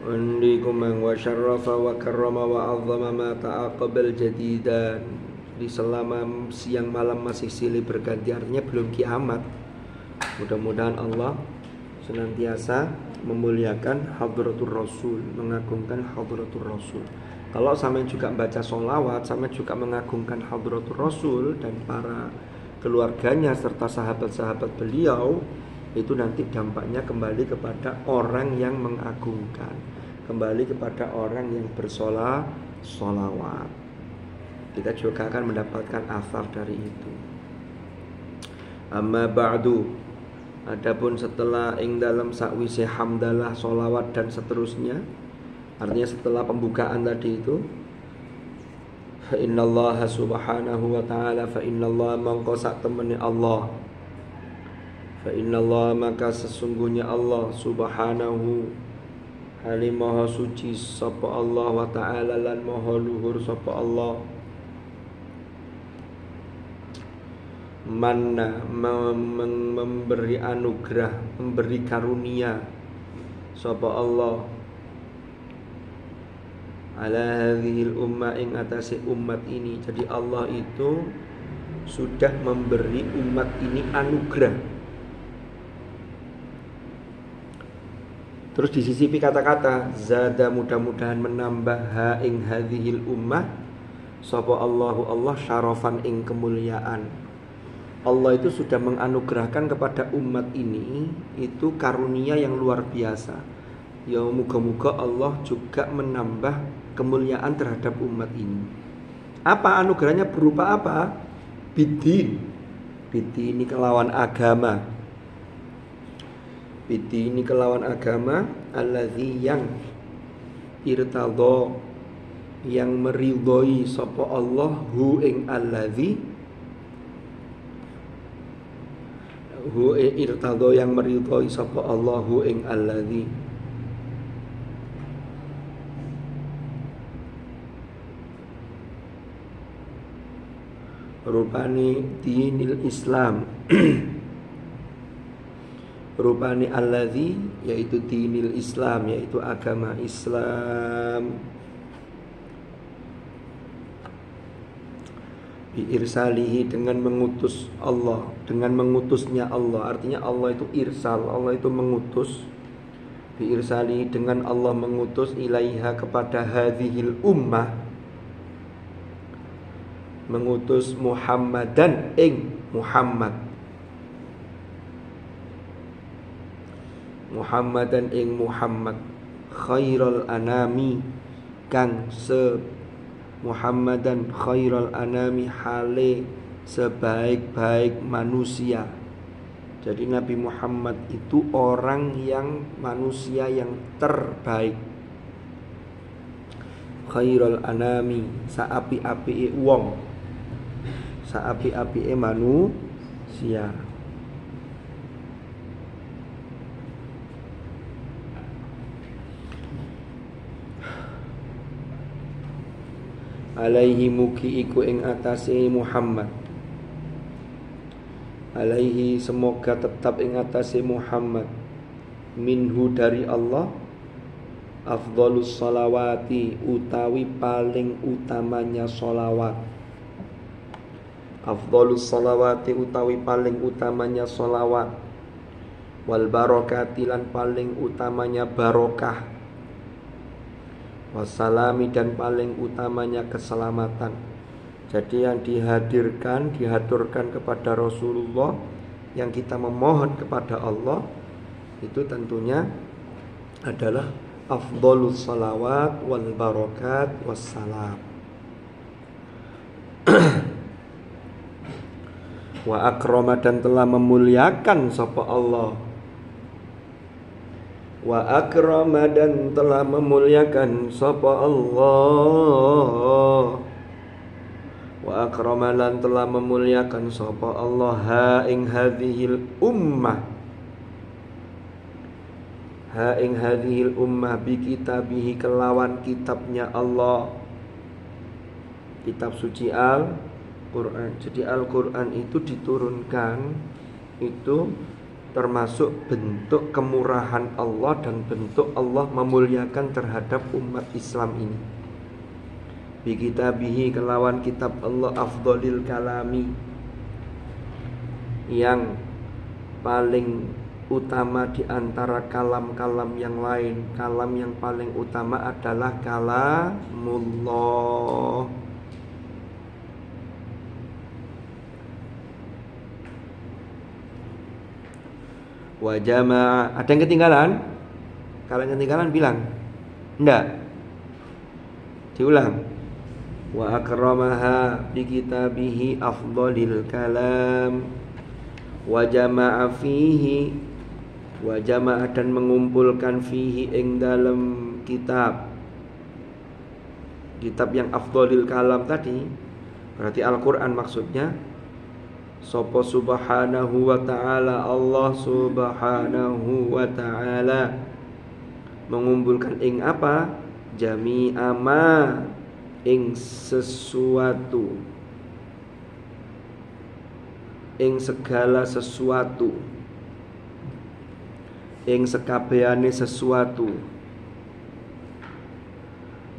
Undikum wa syarrafa wa karrama wa 'azzama ma ta'aqabal jadidan. Di selama siang malam masih silih berganti, artinya belum kiamat. Mudah-mudahan Allah senantiasa memuliakan hadratur Rasul, mengagungkan hadratur Rasul. Kalau sampai juga baca sholawat, sampai juga mengagungkan hadratur Rasul dan para keluarganya serta sahabat-sahabat beliau, itu nanti dampaknya kembali kepada orang yang mengagungkan, kembali kepada orang yang bersolawat. Kita juga akan mendapatkan athar dari itu. Amma ba'du, adapun setelah ing dalam sakwise hamdalah, solawat dan seterusnya, artinya setelah pembukaan tadi itu, fa innallaha subhanahu wa ta'ala, fa innallaha mangko sak temene Allah, fa innallaha maka sesungguhnya Allah subhanahu halim maha suci sapa Allah, wa ta'ala lan maha luhur sapa Allah, manna memberi anugerah, memberi karunia sapa Allah ala hadhil ummah ing atase umat ini. Jadi Allah itu sudah memberi umat ini anugerah. Terus disisipi kata-kata zada, mudah-mudahan menambah ha ing hadhil ummah sapa Allahu Allah syarafan ing kemuliaan, Allah itu sudah menganugerahkan kepada umat ini itu karunia yang luar biasa. Ya moga-moga Allah juga menambah kemuliaan terhadap umat ini. Apa anugerahnya, berupa apa? Bidin. Bidin ini kelawan agama. Bidin ini kelawan agama. Alladzi yang irtadha, yang meridhoi sapa Allah hu ing alladzi, hu irtadha yang meridhoi sapa Allah hu ing alladzi, rupane dinil Islam. Rupane alladzi, yaitu dinil Islam, yaitu agama Islam. Biirsalihi, dengan mengutus Allah, dengan mengutusnya Allah. Artinya Allah itu irsal, Allah itu mengutus. Biirsalihi, dengan Allah mengutus ilaiha kepada hadhil ummah, mengutus Muhammadan ing Muhammad, Muhammadan ing Muhammad, khairul anami, kang Muhammadan khairul anami, hale sebaik-baik manusia. Jadi Nabi Muhammad itu orang yang manusia yang terbaik. Khairul anami, saapi-apike wong, saapi-apike manusia. Alaihi, mugi iku ing atase Muhammad. Alaihi, semoga tetap ing atase Muhammad. Minhu, dari Allah. Afdhalus sholawati, utawi paling utamanya sholawat. Afdhalus sholawati, utawi paling utamanya sholawat. Wal barokati, lan paling utamanya barokah. Wassalami, dan paling utamanya keselamatan. Jadi yang dihaturkan kepada Rasulullah, yang kita memohon kepada Allah, itu tentunya adalah afdhalus salawat wal barakat wassalam. Wa akrama, dan telah memuliakan sapa Allah. Wa akrama, dan telah memuliakan sapa Allah. Wa akrama, lan telah memuliakan sapa Allah ha ing hadhil ummah, ha ing hadhil ummah bi kitabihi, kelawan kitabnya Allah, kitab suci Al-Quran. Jadi Al-Quran itu diturunkan, itu termasuk bentuk kemurahan Allah dan bentuk Allah memuliakan terhadap umat Islam ini. Bi kitabihi, kelawan kitab Allah, afdhalil kalami, yang paling utama di antara kalam-kalam yang lain. Kalam yang paling utama adalah kalamullah. Wa jama'a, ada yang ketinggalan? Kalau yang ketinggalan bilang enggak. Diulang. Wa akramaha bi kitabihi afdhalil kalam. Wa jama'a fihi, wa jama'a, dan mengumpulkan fihi ing dalam kitab yang afdhalil kalam tadi, berarti Al-Quran maksudnya. Sopo subhanahu wa ta'ala, Allah subhanahu wa ta'ala mengumpulkan ing apa? Jami'a ma, ing sesuatu, ing segala sesuatu, ing sekabehane sesuatu.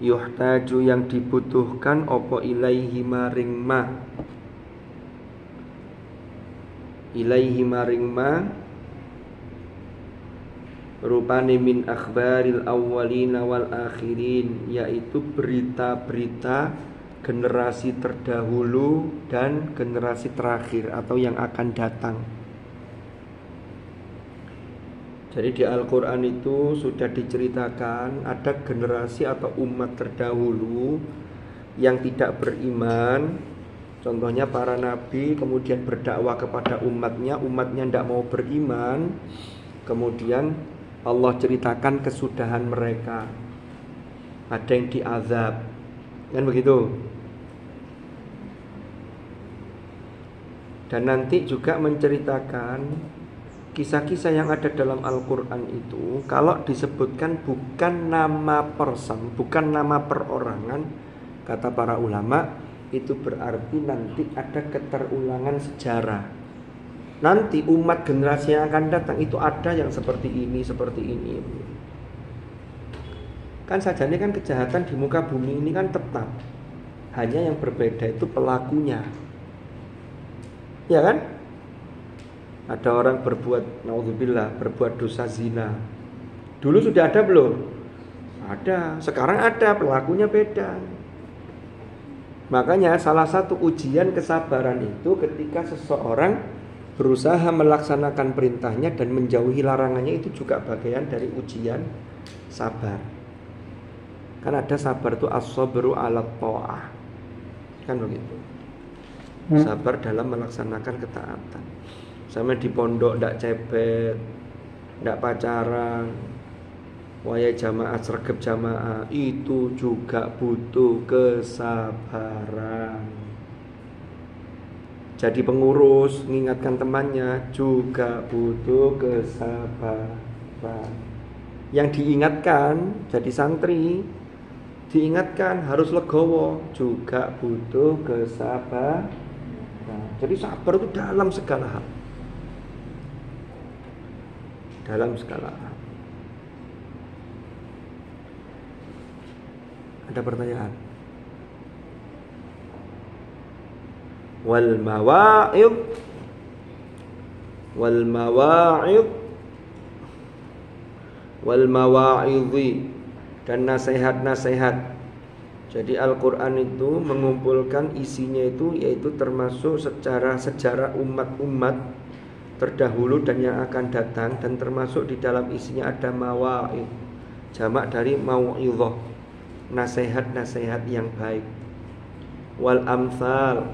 Yuhtaju, yang dibutuhkan, opo ilaihi maring ma, ilaihi maring ma, rupane min akhbaril awwalina wal akhirin, yaitu berita-berita generasi terdahulu dan generasi terakhir atau yang akan datang. Jadi di Al-Quran itu sudah diceritakan ada generasi atau umat terdahulu yang tidak beriman. Contohnya para nabi kemudian berdakwah kepada umatnya tidak mau beriman. Kemudian Allah ceritakan kesudahan mereka. Ada yang diazab, kan begitu. Dan nanti juga menceritakan kisah-kisah yang ada dalam Al-Quran itu, kalau disebutkan bukan nama person, bukan nama perorangan, kata para ulama, itu berarti nanti ada keterulangan sejarah. Nanti umat generasi yang akan datang itu ada yang seperti ini. Kan saja ini kan kejahatan di muka bumi ini kan tetap. Hanya yang berbeda itu pelakunya. Ya kan? Ada orang berbuat, naudzubillah, berbuat dosa zina. Dulu sudah ada belum? Ada. Sekarang ada, pelakunya beda. Makanya salah satu ujian kesabaran itu ketika seseorang berusaha melaksanakan perintahnya dan menjauhi larangannya, itu juga bagian dari ujian sabar. Kan ada sabar itu as-sabru 'ala tha'ah. Kan begitu. Sabar dalam melaksanakan ketaatan. Sama di pondok ndak cepet, ndak pacaran, waya jamaah sregep jamaah, itu juga butuh kesabaran. Jadi pengurus mengingatkan temannya juga butuh kesabaran. Yang diingatkan jadi santri, diingatkan harus legowo, juga butuh kesabaran. Jadi sabar itu dalam segala hal. Dalam skala. Ada pertanyaan? Wal mawa'idhi dan nasihat-nasihat. Jadi Al-Quran itu mengumpulkan isinya itu, yaitu termasuk sejarah umat-umat terdahulu dan yang akan datang, dan termasuk di dalam isinya ada mawa'id, jamak dari mau'idhah, nasihat-nasihat yang baik. Wal amsal,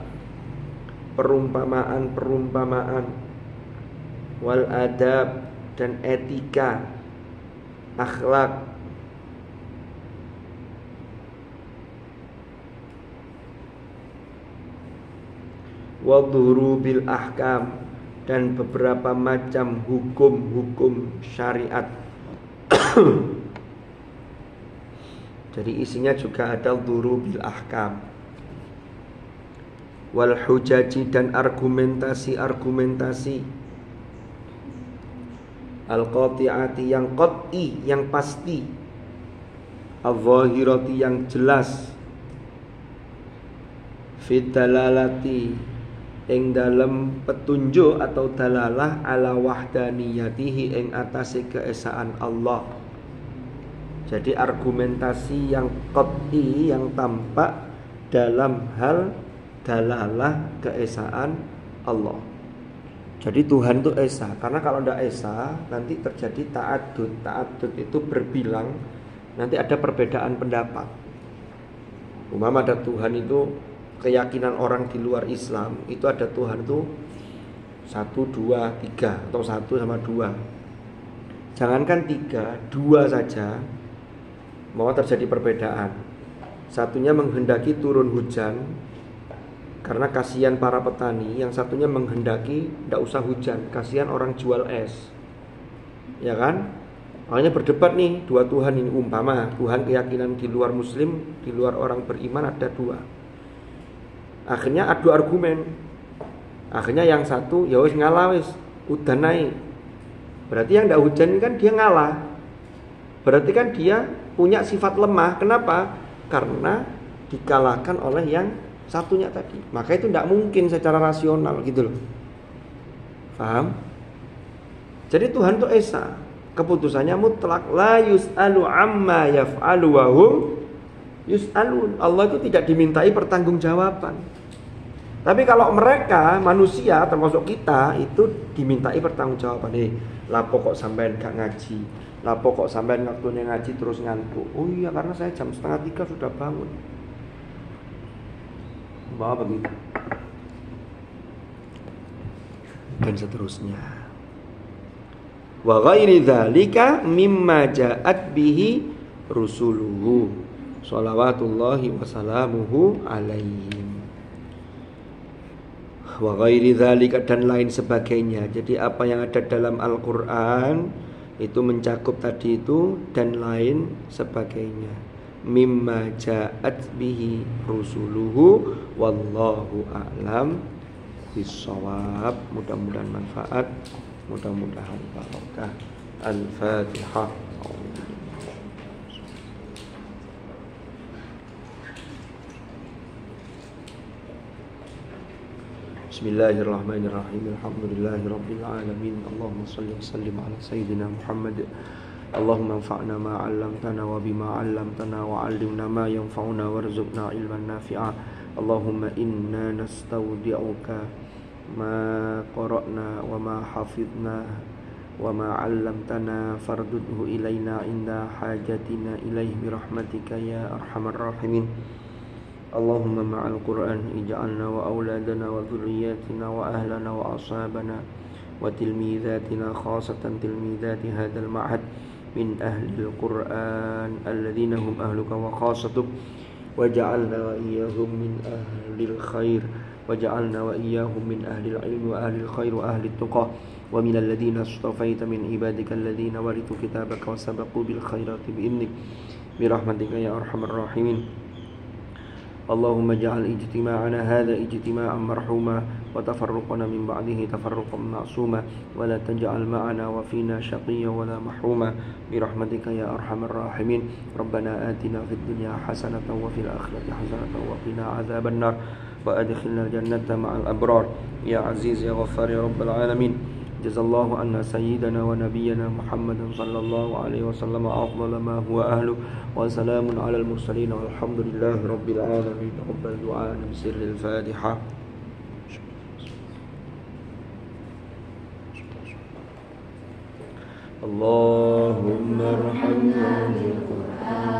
perumpamaan-perumpamaan. Wal adab, dan etika, akhlak. Wa dhurubil ahkam, dan beberapa macam hukum-hukum syariat. Jadi isinya juga ada dhurubil ahkam. Wal hujaji, dan argumentasi-argumentasi. Al qati'ati, yang qat'i, yang pasti. Al zahirati, yang jelas. Fit dalalati, ing dalam petunjuk atau dalalah ala wahdaniyatihi, ing atase keesaan Allah. Jadi argumentasi yang qat'i, yang tampak dalam hal dalalah keesaan Allah. Jadi Tuhan itu esa, karena kalau tidak esa nanti terjadi ta'addud. Ta'addud itu berbilang, nanti ada perbedaan pendapat. Umpama ada Tuhan itu, keyakinan orang di luar Islam itu ada Tuhan itu 1, 2, 3 atau 1 sama 2. Jangankan 3, 2 saja mau terjadi perbedaan. Satunya menghendaki turun hujan karena kasihan para petani, yang satunya menghendaki tidak usah hujan, kasihan orang jual es. Ya kan? Makanya berdebat nih dua Tuhan ini. Umpama Tuhan keyakinan di luar Muslim, di luar orang beriman ada 2. Akhirnya adu argumen. Akhirnya yang satu ya wis ngalah wis, udan naik. Berarti yang tidak hujan kan dia ngalah. Berarti kan dia punya sifat lemah. Kenapa? Karena dikalahkan oleh yang satunya tadi. Maka itu tidak mungkin secara rasional gitu loh. Paham? Jadi Tuhan itu esa, keputusannya mutlak, la yus'alu amma yaf'alu wa hum yus'alun. Allah itu tidak dimintai pertanggungjawaban. Tapi kalau mereka manusia termasuk kita itu dimintai pertanggungjawaban. Lapo kok sampean gak ngaji? Lapo kok sampean waktunya ngaji terus ngantuk? Oh iya, karena saya jam 2:30 sudah bangun. Bawa begitu. Dan seterusnya. Wa ghairi dzalika mimma ja'at bihi rusuluhu shalawatullahi wa salamuhu alaihim. Wa ghairi dzalika, dan lain sebagainya. Jadi apa yang ada dalam Al-Qur'an itu mencakup tadi itu dan lain sebagainya. Mimma ja'at bihi rusuluhu wallahu a'lam bissawab. Mudah-mudahan manfaat, mudah-mudahan barokah. Al-Fatihah. Bismillahirrahmanirrahim. Alhamdulillahirabbil alamin. Allahumma shalli wa sallim ala sayyidina Muhammad. Allahumma anfa'na ma 'allamtana wa bima 'allamtana wa 'allimna ma yanfa'una warzuqna ilman nafi'a. Allahumma inna nastaudi'uka ma qara'na wa ma hafidna wa ma 'allamtana fardudhu ilaina inda hajatina ilaihi birahmatika ya arhamar rahimin. Allahumma ma'al Qur'an ij'alna wa auladana wa dhurriyyatina wa ahlana wa ashabana wa tilmidatina khasatan tilmidati hadzal ma'had min ahli al-Qur'an alladhina hum ahluka wa khasatuk waj'alna wa iyyahum min ahli al-khair waj'alna wa iyyahum min ahli al-'ilm wa ahli al-khair wa ahli at-tuqa wa min alladhina astafaita min ibadika alladhina warithu kitabaka wa sabaqu bil khairati bi idnik bi rahmatika ya arhamar rahimin. Allahumma ja'al ijtima'ana hadha ijtima'an marhuma wa tafarruqana min ba'dihi tafarruqan ma'suma wa la taj'al ma'ana wa fina shaqiyyan wa la mahruma bi rahmatika ya arhamar rahimin. Rabbana atina fid dunya hasanatan wa fil akhirati hasanatan wa qina adzaban nar wa adkhilna jannata ma'al abrar ya aziz ya ghaffar ya rabbal alamin. Jazallahu anna sayyidana wa nabiyyana Muhammadan sallallahu alaihi wasallam afdal ma huwa ahlu wa salamun alal mursalin walhamdulillahi rabbil alamin. Rabbal du'a bisirril Fatihah. Allahumma arhamna bil Qur'an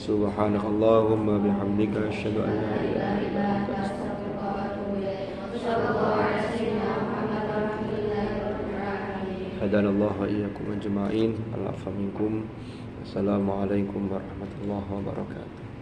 Subhanakallahumma bihamdika asyhadu an la ilaha illa anta astaghfiruka wa atubu ilaik. Hadanallahu wa iyyakum ajma'in. Al-afwa minkum. Assalamualaikum warahmatullahi wabarakatuh.